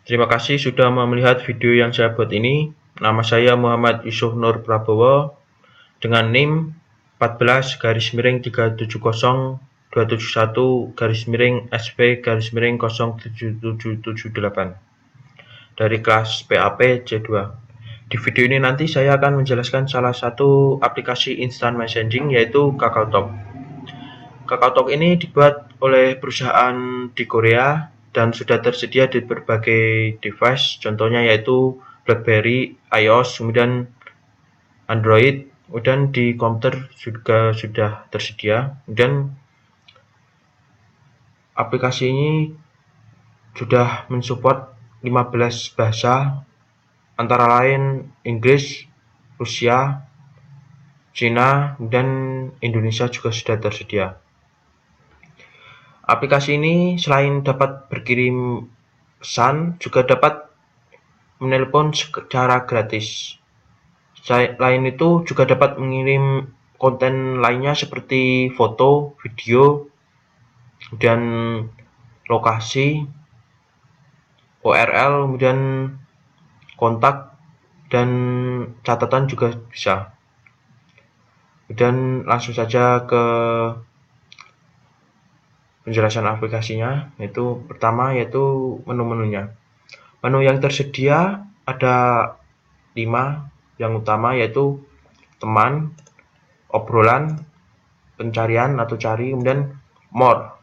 Terima kasih sudah melihat video yang saya buat ini. Nama saya Muhammad Yusuf Nur Prabowo dengan NIM 14-371-271-SP-0778 dari kelas PAP C2. Di video ini nanti saya akan menjelaskan salah satu aplikasi instant messaging yaitu KakaoTalk. KakaoTalk ini dibuat oleh perusahaan di Korea dan sudah tersedia di berbagai device, contohnya yaitu BlackBerry, iOS, kemudian Android, kemudian di komputer juga sudah tersedia. Dan aplikasi ini sudah mensupport 15 bahasa, antara lain Inggris, Rusia, Cina, dan Indonesia juga sudah tersedia. Aplikasi ini selain dapat berkirim pesan, juga dapat menelpon secara gratis. Selain itu juga dapat mengirim konten lainnya seperti foto, video, dan lokasi, URL, kemudian kontak, dan catatan juga bisa. Dan langsung saja ke penjelasan aplikasinya, yaitu pertama yaitu menu-menunya. Menu yang tersedia ada 5 yang utama, yaitu teman, obrolan, pencarian atau cari, kemudian more.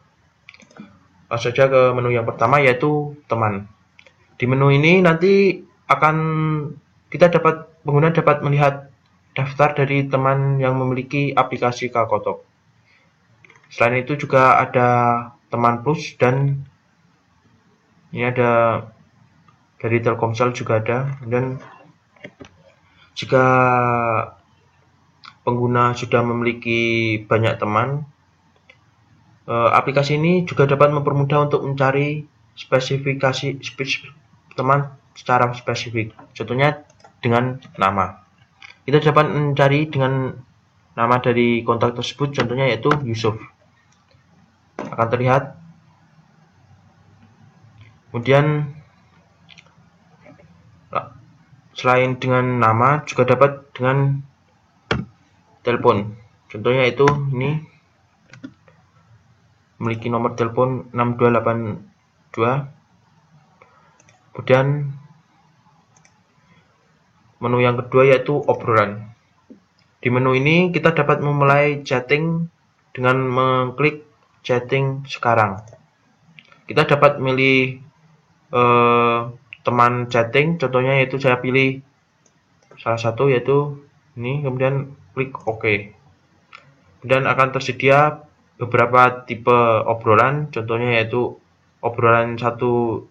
Langsung saja ke menu yang pertama yaitu teman. Di menu ini nanti pengguna dapat melihat daftar dari teman yang memiliki aplikasi KakaoTalk. Selain itu juga ada teman plus, dan ini ada dari Telkomsel juga ada. Dan jika pengguna sudah memiliki banyak teman, aplikasi ini juga dapat mempermudah untuk mencari spesifikasi teman secara spesifik. Contohnya dengan nama. Kita dapat mencari dengan nama dari kontak tersebut, contohnya yaitu Yusuf. Akan terlihat. Kemudian selain dengan nama juga dapat dengan telepon. Contohnya itu ini memiliki nomor telepon 6282. Kemudian menu yang kedua yaitu obrolan. Di menu ini kita dapat memulai chatting dengan mengklik chatting sekarang. Kita dapat memilih teman chatting, contohnya yaitu saya pilih salah satu yaitu ini, kemudian klik OK. Dan akan tersedia beberapa tipe obrolan, contohnya yaitu obrolan 1:1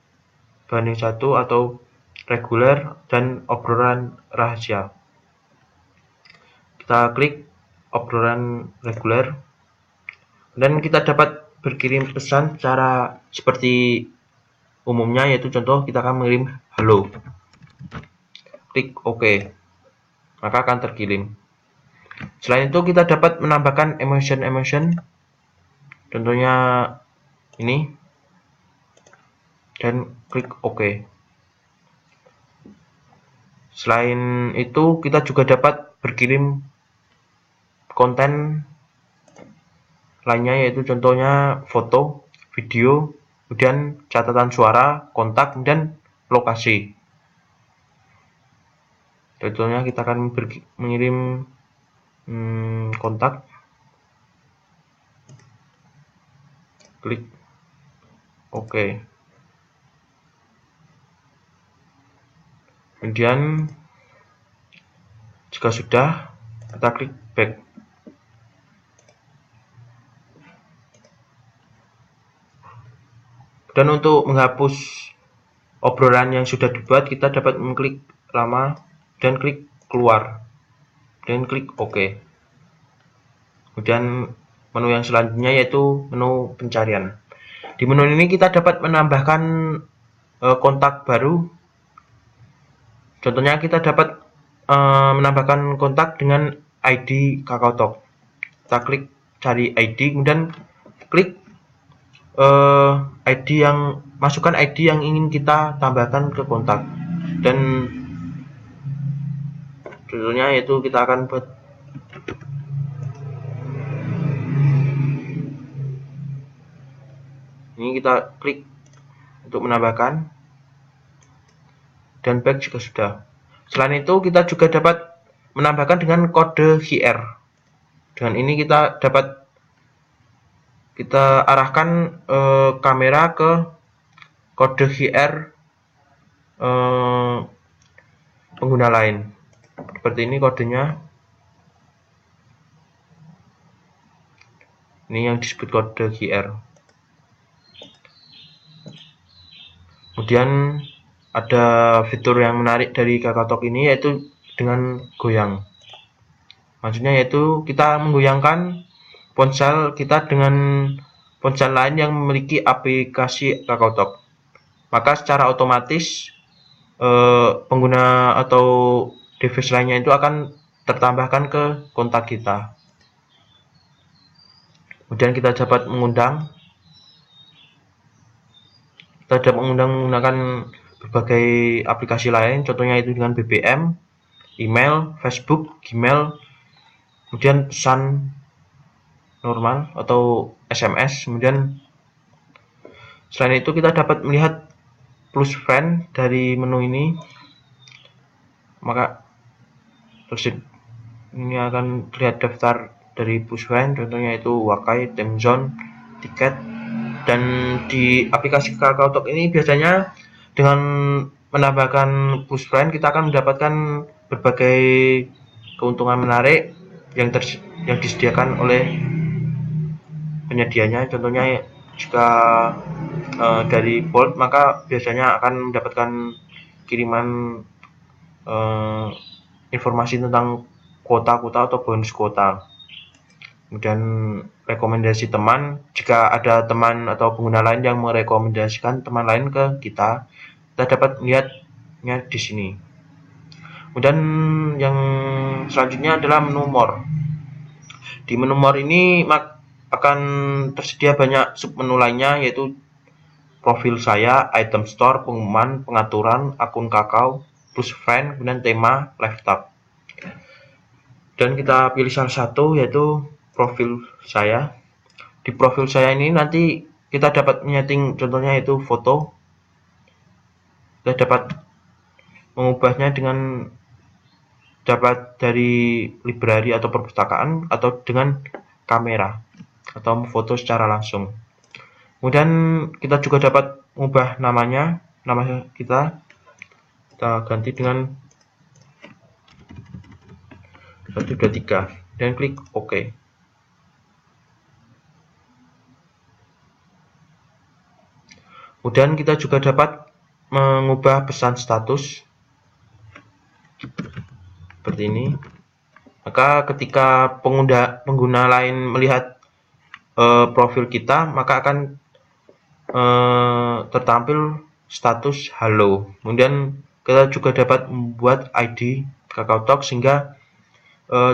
atau reguler dan obrolan rahasia. Kita klik obrolan reguler, dan kita dapat berkirim pesan secara seperti umumnya, yaitu contoh kita akan mengirim halo. Klik OK, maka akan terkirim. Selain itu kita dapat menambahkan emotion, contohnya ini, dan klik OK. Selain itu kita juga dapat berkirim konten lainnya, yaitu contohnya foto, video, kemudian catatan suara, kontak, dan lokasi. Contohnya kita akan mengirim kontak, klik OK. Kemudian jika sudah, kita klik back. Dan untuk menghapus obrolan yang sudah dibuat, kita dapat mengklik lama dan klik keluar, dan klik OK. Kemudian menu yang selanjutnya yaitu menu pencarian. Di menu ini kita dapat menambahkan kontak baru. Contohnya kita dapat menambahkan kontak dengan ID KakaoTalk. Kita klik cari ID, kemudian klik ID yang masukkan ID yang ingin kita tambahkan ke kontak, dan contohnya yaitu kita akan buat ini, kita klik untuk menambahkan dan back jika sudah. Selain itu kita juga dapat menambahkan dengan kode QR. Dengan ini kita dapat arahkan kamera ke kode QR pengguna lain. Seperti ini kodenya. Ini yang disebut kode QR. Kemudian ada fitur yang menarik dari KakaoTalk ini, yaitu dengan goyang. Maksudnya yaitu kita menggoyangkan ponsel kita dengan ponsel lain yang memiliki aplikasi KakaoTalk. Maka secara otomatis pengguna atau device lainnya itu akan tertambahkan ke kontak kita. Kemudian kita dapat mengundang. Kita dapat menggunakan berbagai aplikasi lain, contohnya itu dengan BBM, email, Facebook, Gmail, kemudian pesan normal atau SMS. Kemudian selain itu kita dapat melihat plus friend dari menu ini. Maka ini akan terlihat daftar dari plus friend, contohnya itu Wakai, Timezone, Tiket. Dan di aplikasi KakaoTalk ini biasanya dengan menambahkan plus friend kita akan mendapatkan berbagai keuntungan menarik yang disediakan oleh penyedianya. Contohnya jika dari Bolt, maka biasanya akan mendapatkan kiriman informasi tentang kuota atau bonus kuota. Kemudian rekomendasi teman, jika ada teman atau pengguna lain yang merekomendasikan teman lain ke kita dapat melihatnya di sini. Kemudian yang selanjutnya adalah menu more. Di menu more ini akan tersedia banyak submenu lainnya, yaitu profil saya, item store, pengumuman, pengaturan, akun kakao, plus friend, kemudian tema, live tab. Dan kita pilih salah satu, yaitu profil saya. Di profil saya ini nanti kita dapat menyeting, contohnya itu foto. Kita dapat mengubahnya dengan dapat dari library atau perpustakaan, atau dengan kamera atau foto secara langsung. Kemudian kita juga dapat mengubah nama kita ganti dengan 123 dan klik OK. Kemudian kita juga dapat mengubah pesan status seperti ini. Maka ketika pengguna lain melihat profil kita, maka akan tertampil status halo. Kemudian kita juga dapat membuat ID KakaoTalk sehingga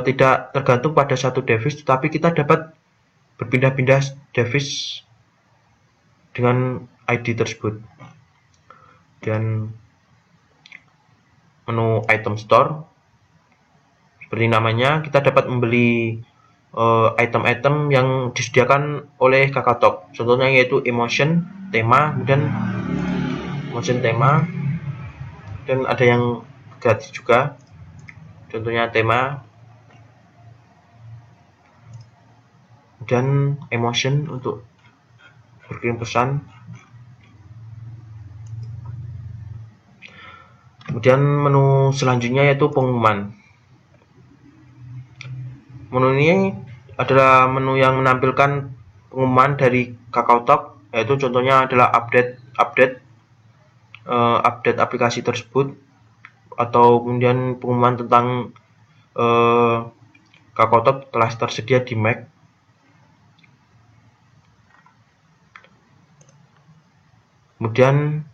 tidak tergantung pada satu device, tetapi kita dapat berpindah-pindah device dengan ID tersebut. Dan menu item store, seperti namanya, kita dapat membeli item-item yang disediakan oleh KakaoTalk. Contohnya yaitu emotion, tema, kemudian emotion tema, dan ada yang gratis juga. Contohnya tema dan emotion untuk berkirim pesan. Kemudian menu selanjutnya yaitu pengumuman. Menu ini adalah menu yang menampilkan pengumuman dari KakaoTalk, yaitu contohnya adalah update aplikasi tersebut, atau kemudian pengumuman tentang KakaoTalk telah tersedia di Mac. Kemudian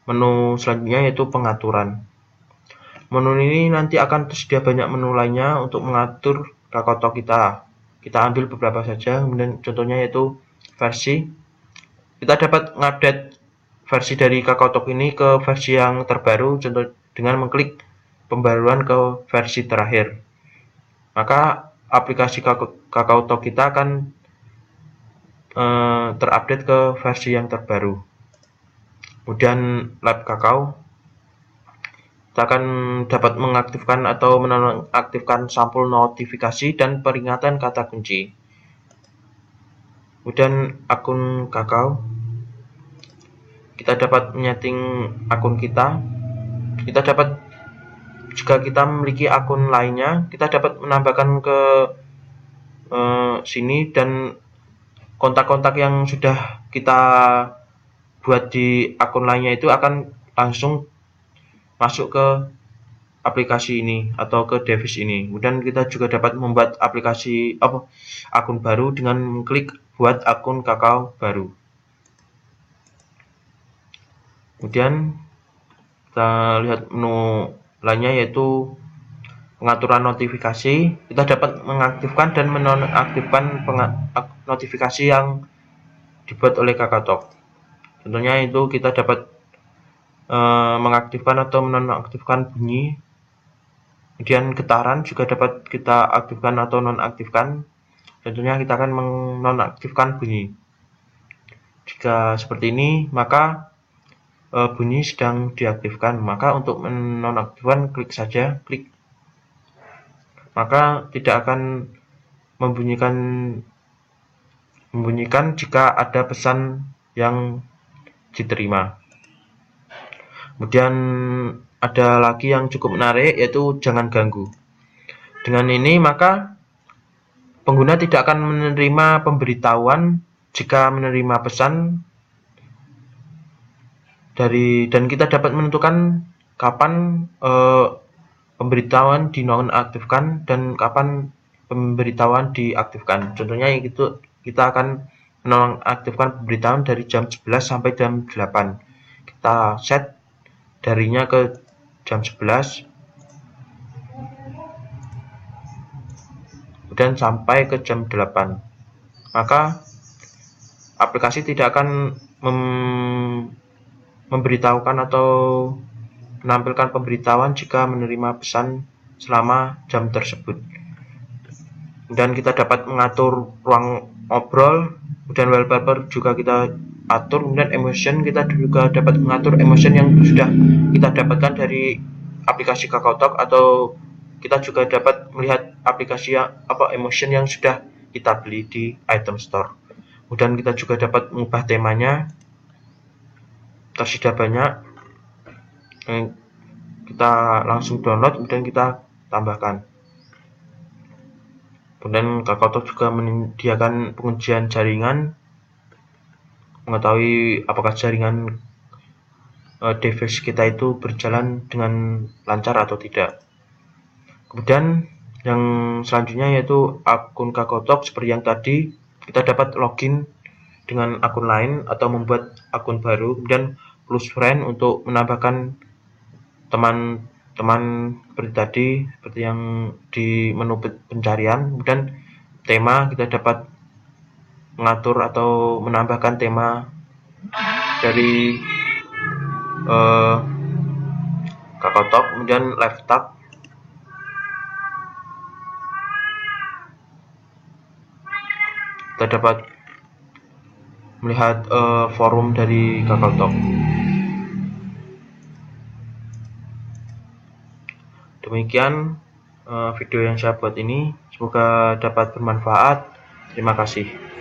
menu selanjutnya yaitu pengaturan. Menu ini nanti akan tersedia banyak menu lainnya untuk mengatur KakaoTalk kita. Kita ambil beberapa saja. Kemudian contohnya yaitu versi, kita dapat mengupdate versi dari KakaoTalk ini ke versi yang terbaru, contoh dengan mengklik pembaruan ke versi terakhir. Maka aplikasi KakaoTalk kita akan terupdate ke versi yang terbaru. Kemudian Lab Kakao, kita akan dapat mengaktifkan atau menonaktifkan sampul notifikasi dan peringatan kata kunci. Kemudian akun Kakao, kita dapat menyeting akun kita. Kita dapat, jika kita memiliki akun lainnya, kita dapat menambahkan ke sini, dan kontak-kontak yang sudah kita buat di akun lainnya itu akan langsung masuk ke aplikasi ini atau ke device ini. Kemudian kita juga dapat membuat akun baru dengan mengklik buat akun Kakao baru. Kemudian kita lihat menu lainnya, yaitu pengaturan notifikasi. Kita dapat mengaktifkan dan menonaktifkan notifikasi yang dibuat oleh KakaoTalk. Contohnya itu kita dapat mengaktifkan atau menonaktifkan bunyi. Kemudian getaran juga dapat kita aktifkan atau nonaktifkan. Contohnya kita akan menonaktifkan bunyi. Jika seperti ini, maka bunyi sedang diaktifkan. Maka untuk menonaktifkan, klik saja, klik. Maka tidak akan membunyikan jika ada pesan yang diterima. Kemudian ada lagi yang cukup menarik, yaitu jangan ganggu. Dengan ini maka pengguna tidak akan menerima pemberitahuan jika menerima pesan dan kita dapat menentukan kapan pemberitahuan dinonaktifkan dan kapan pemberitahuan diaktifkan. Contohnya itu kita akan menonaktifkan pemberitahuan dari jam 11 sampai jam 8. Kita set darinya ke jam 11, kemudian sampai ke jam 8. Maka aplikasi tidak akan memberitahukan atau menampilkan pemberitahuan jika menerima pesan selama jam tersebut. Dan kita dapat mengatur ruang ngobrol, kemudian wallpaper juga kita atur, kemudian emotion kita juga dapat mengatur emotion yang sudah kita dapatkan dari aplikasi KakaoTalk, atau kita juga dapat melihat aplikasi emotion yang sudah kita beli di item store. Kemudian kita juga dapat mengubah temanya, tersedia banyak. Kita langsung download, kemudian kita tambahkan. Kemudian KakaoTalk juga menyediakan pengujian jaringan, mengetahui apakah jaringan device kita itu berjalan dengan lancar atau tidak. Kemudian yang selanjutnya yaitu akun KakaoTalk. Seperti yang tadi, kita dapat login dengan akun lain atau membuat akun baru, kemudian plus friend untuk menambahkan teman-teman seperti tadi, seperti yang di menu pencarian. Kemudian tema, kita dapat mengatur atau menambahkan tema dari KakaoTalk. Kemudian live tag, kita dapat melihat forum dari KakaoTalk. Demikian video yang saya buat ini, semoga dapat bermanfaat. Terima kasih.